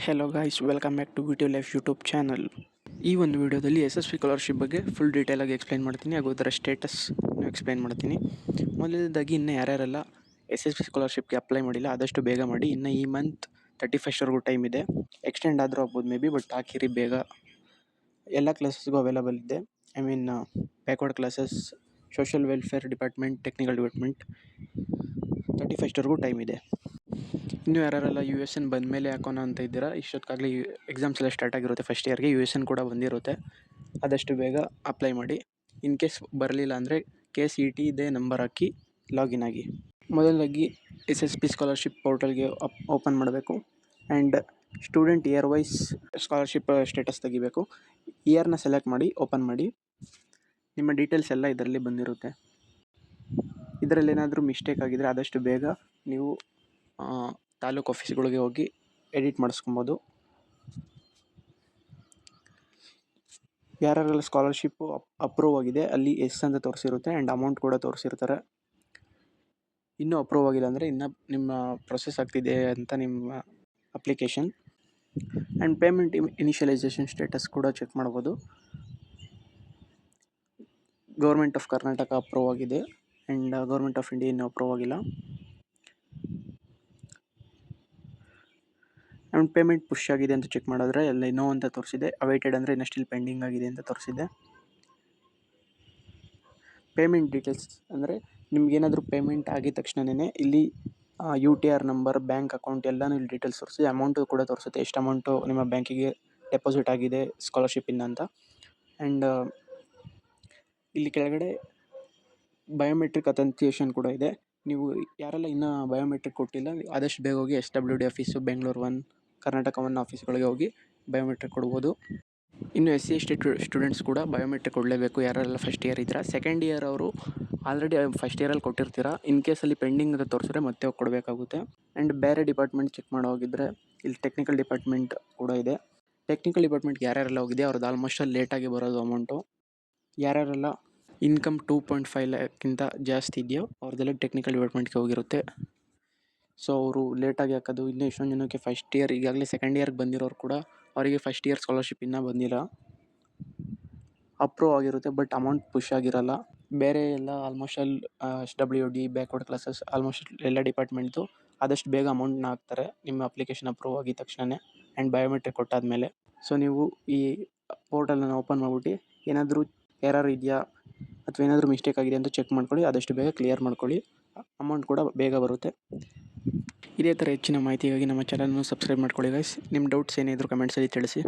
Hello guys, welcome back to ವಿಟಿವ್ life YouTube channel. ಈ ಒಂದು ವಿಡಿಯೋದಲ್ಲಿ SSP ಸ್ಕಾಲರ್ಶಿಪ್ ಬಗ್ಗೆ ಫುಲ್ ಡೀಟೇಲಾಗಿ ಎಕ್ಸ್ಪ್ಲೈನ್ ಮಾಡ್ತೀನಿ, ಹಾಗೂ ಅದರ ಸ್ಟೇಟಸ್ ಎಕ್ಸ್ಪ್ಲೈನ್ ಮಾಡ್ತೀನಿ. ಮೊದಲನೇದಾಗಿ ಇನ್ನು ಯಾರ್ಯಾರೆಲ್ಲ SSP ಸ್ಕಾಲರ್ಶಿಪ್ಗೆ ಅಪ್ಲೈ ಮಾಡಿಲ್ಲ ಆದಷ್ಟು ಬೇಗ ಮಾಡಿ. ಇನ್ನು ಈ ಮಂತ್ 31st ಟೈಮ್ ಇದೆ. ಎಕ್ಸ್ಟೆಂಡ್ ಆದರೂ ಆಗ್ಬೋದು ಮೇ ಬಿ, ಬಟ್ ಹಾಕಿರಿ ಬೇಗ. ಎಲ್ಲ ಕ್ಲಾಸಸ್ಗೂ ಅವೈಲಬಲ್ ಇದೆ. I mean backward classes, social welfare department, technical department. 31st time ಇದೆ. ಇನ್ನೂ ಯಾರೆಲ್ಲ USN ಬಂದ ಮೇಲೆ ಹಾಕೋಣ ಅಂತ ಇದ್ದೀರಾ, ಇಷ್ಟೊತ್ತಾಗಲಿ ಎಕ್ಸಾಮ್ಸ್ ಎಲ್ಲ ಸ್ಟಾರ್ಟ್ ಆಗಿರುತ್ತೆ. ಫಸ್ಟ್ ಇಯರ್ಗೆ USN ಕೂಡ ಬಂದಿರುತ್ತೆ. ಆದಷ್ಟು ಬೇಗ ಅಪ್ಲೈ ಮಾಡಿ. ಇನ್ ಕೇಸ್ ಬರಲಿಲ್ಲ ಅಂದರೆ KCET ಇದೇ ನಂಬರ್ ಹಾಕಿ ಲಾಗಿನ್ ಆಗಿ. ಮೊದಲಾಗಿ SSP ಸ್ಕಾಲರ್ಶಿಪ್ ಪೋರ್ಟಲ್ಗೆ ಓಪನ್ ಮಾಡಬೇಕು. And student year wise scholarship status ತೆಗಿಬೇಕು. ಇಯರ್ನ ಸೆಲೆಕ್ಟ್ ಮಾಡಿ ಓಪನ್ ಮಾಡಿ. ನಿಮ್ಮ ಡೀಟೇಲ್ಸ್ ಎಲ್ಲ ಇದರಲ್ಲಿ ಬಂದಿರುತ್ತೆ. ಇದರಲ್ಲಿ ಏನಾದರೂ ಮಿಸ್ಟೇಕ್ ಆಗಿದರೆ ಆದಷ್ಟು ಬೇಗ ನೀವು ತಾಲೂಕು ಆಫೀಸ್ಗಳಿಗೆ ಹೋಗಿ ಎಡಿಟ್ ಮಾಡಿಸ್ಕೊಬೋದು. ಯಾರೆಲ್ಲ ಸ್ಕಾಲರ್ಶಿಪ್ಪು ಅಪ್ರೂವ್ ಆಗಿದೆ ಅಲ್ಲಿ ಎಸ್ ಅಂತ ತೋರಿಸಿರುತ್ತೆ, ಆ್ಯಂಡ್ ಅಮೌಂಟ್ ಕೂಡ ತೋರಿಸಿರ್ತಾರೆ. ಇನ್ನೂ ಅಪ್ರೂವ್ ಆಗಿಲ್ಲ ಅಂದರೆ ಇನ್ನೂ ನಿಮ್ಮ ಪ್ರೊಸೆಸ್ ಆಗ್ತಿದೆ ಅಂತ ನಿಮ್ಮ application. And payment initialisation status ಕೂಡ ಚೆಕ್ ಮಾಡ್ಬೋದು. ಗೌರ್ಮೆಂಟ್ ಆಫ್ ಕರ್ನಾಟಕ ಅಪ್ರೂವ್ ಆಗಿದೆ, ಆ್ಯಂಡ್ ಗೌರ್ಮೆಂಟ್ ಆಫ್ ಇಂಡಿಯಾ ಇನ್ನೂ ಅಪ್ರೂವ್ ಆಗಿಲ್ಲ. ಆ್ಯಂಡ್ ಪೇಮೆಂಟ್ ಪುಷ್ ಆಗಿದೆ ಅಂತ ಚೆಕ್ ಮಾಡಿದ್ರೆ ಅಲ್ಲಿ ನೋ ಅಂತ ತೋರಿಸಿದೆ. ಅವೈಟೆಡ್ ಅಂದರೆ ಇನ್ನೂ ಸ್ಟಿಲ್ ಪೆಂಡಿಂಗ್ ಆಗಿದೆ ಅಂತ ತೋರಿಸಿದೆ. ಪೇಮೆಂಟ್ ಡೀಟೇಲ್ಸ್ ಅಂದರೆ ನಿಮ್ಗೇನಾದರೂ ಪೇಮೆಂಟ್ ಆಗಿದ ತಕ್ಷಣವೇ ಇಲ್ಲಿ UTR ನಂಬರ್, ಬ್ಯಾಂಕ್ ಅಕೌಂಟ್ ಎಲ್ಲನೂ ಇಲ್ಲಿ ಡೀಟೇಲ್ಸ್ ತೋರಿಸಿ, ಅಮೌಂಟು ಕೂಡ ತೋರಿಸುತ್ತೆ ಎಷ್ಟು ಅಮೌಂಟು ನಿಮ್ಮ ಬ್ಯಾಂಕಿಗೆ ಡೆಪಾಸಿಟ್ ಆಗಿದೆ ಸ್ಕಾಲರ್ಶಿಪ್ಪಿಂದ ಅಂತ. ಆ್ಯಂಡ್ ಇಲ್ಲಿ ಕೆಳಗಡೆ ಬಯೋಮೆಟ್ರಿಕ್ ಅಥೆಂಟಿಕೇಷನ್ ಕೂಡ ಇದೆ. ನೀವು ಯಾರೆಲ್ಲ ಇನ್ನೂ ಬಯೋಮೆಟ್ರಿಕ್ ಕೊಟ್ಟಿಲ್ಲ ಆದಷ್ಟು ಬೇಗ ಹೋಗಿ SWD ಆಫೀಸು, ಬೆಂಗಳೂರು 1, ಕರ್ನಾಟಕ 1 ಆಫೀಸ್ಗಳಿಗೆ ಹೋಗಿ ಬಯೋಮೆಟ್ರಿಕ್ ಕೊಡ್ಬೋದು. ಇನ್ನು SC/ST ಸ್ಟೂಡೆಂಟ್ಸ್ ಕೂಡ ಬಯೋಮೆಟ್ರಿಕ್ ಕೊಡಲೇಬೇಕು, ಯಾರೆಲ್ಲ ಫಸ್ಟ್ ಇಯರ್ ಇದ್ದೀರಾ. ಸೆಕೆಂಡ್ ಇಯರ್ ಅವರು ಆಲ್ರೆಡಿ ಫಸ್ಟ್ ಇಯರಲ್ಲಿ ಕೊಟ್ಟಿರ್ತೀರ. ಇನ್ ಕೇಸಲ್ಲಿ ಪೆಂಡಿಂಗ್ ಅಂತ ತೋರಿಸಿದ್ರೆ ಮತ್ತೆ ಹೋಗಿ ಕೊಡಬೇಕಾಗುತ್ತೆ. ಆ್ಯಂಡ್ ಬೇರೆ ಡಿಪಾರ್ಟ್ಮೆಂಟ್ ಚೆಕ್ ಮಾಡೋ ಹೋಗಿದ್ರೆ ಇಲ್ಲಿ ಟೆಕ್ನಿಕಲ್ ಡಿಪಾರ್ಟ್ಮೆಂಟ್ ಕೂಡ ಇದೆ. ಟೆಕ್ನಿಕಲ್ ಡಿಪಾರ್ಟ್ಮೆಂಟ್ಗೆ ಯಾರ್ಯಾರೆಲ್ಲ ಹೋಗಿದೆ ಅವ್ರದ್ದು ಆಲ್ಮೋಸ್ಟ್ ಅಲ್ಲಿ ಲೇಟಾಗಿ ಬರೋದು ಅಮೌಂಟು. ಯಾರ್ಯಾರೆಲ್ಲ ಇನ್ಕಮ್ 2.5 ಲ್ಯಾಕ್ಗಿಂತ ಜಾಸ್ತಿ ಇದೆಯೋ ಅವ್ರದ್ದೆಲ್ಲ ಟೆಕ್ನಿಕಲ್ ಡಿಪಾರ್ಟ್ಮೆಂಟ್ಗೆ ಹೋಗಿರುತ್ತೆ. ಸೊ ಅವರು ಲೇಟಾಗಿ ಹಾಕೋದು. ಇನ್ನೂ ಎಷ್ಟೊಂದು ಜನಕ್ಕೆ ಫಸ್ಟ್ ಇಯರ್ ಈಗಾಗಲೇ ಸೆಕೆಂಡ್ ಇಯರ್ಗೆ ಬಂದಿರೋರು ಕೂಡ ಅವರಿಗೆ ಫಸ್ಟ್ ಇಯರ್ ಸ್ಕಾಲರ್ಶಿಪ್ ಇನ್ನೂ ಬಂದಿಲ್ಲ. ಅಪ್ರೂವ್ ಆಗಿರುತ್ತೆ ಬಟ್ ಅಮೌಂಟ್ ಪುಷ್ ಆಗಿರಲ್ಲ. ಬೇರೆ ಎಲ್ಲ ಆಲ್ಮೋಸ್ಟ್ ಅಲ್ಲಿ SWD, ಬ್ಯಾಕ್ವರ್ಡ್ ಕ್ಲಾಸಸ್, ಆಲ್ಮೋಸ್ಟ್ ಎಲ್ಲ ಡಿಪಾರ್ಟ್ಮೆಂಟ್ದು ಆದಷ್ಟು ಬೇಗ ಅಮೌಂಟ್ನ ಹಾಕ್ತಾರೆ ನಿಮ್ಮ ಅಪ್ಲಿಕೇಶನ್ ಅಪ್ರೂವ್ ಆಗಿದ ತಕ್ಷಣವೇ, ಆ್ಯಂಡ್ ಬಯೋಮೆಟ್ರಿಕ್ ಕೊಟ್ಟಾದಮೇಲೆ. ಸೊ ನೀವು ಈ ಪೋರ್ಟಲನ್ನು ಓಪನ್ ಮಾಡಿಬಿಟ್ಟು ಏನಾದರೂ ಎರರ್ ಇದೆಯಾ ಅಥವಾ ಏನಾದರೂ ಮಿಸ್ಟೇಕ್ ಆಗಿದೆ ಅಂತ ಚೆಕ್ ಮಾಡ್ಕೊಳ್ಳಿ. ಆದಷ್ಟು ಬೇಗ ಕ್ಲಿಯರ್ ಮಾಡ್ಕೊಳ್ಳಿ, ಅಮೌಂಟ್ ಕೂಡ ಬೇಗ ಬರುತ್ತೆ. ಇದೇ ಥರ ಹೆಚ್ಚಿನ ಮಾಹಿತಿಗಾಗಿ ನಮ್ಮ ಚಾನಲನ್ನು ಸಬ್ಸ್ಕ್ರೈಬ್ ಮಾಡ್ಕೊಳ್ಳಿ ಗೈಸ್. ನಿಮ್ಮ ಡೌಟ್ಸ್ ಏನಿದ್ರು ಕಮೆಂಟ್ಸಲ್ಲಿ ತಿಳಿಸಿ.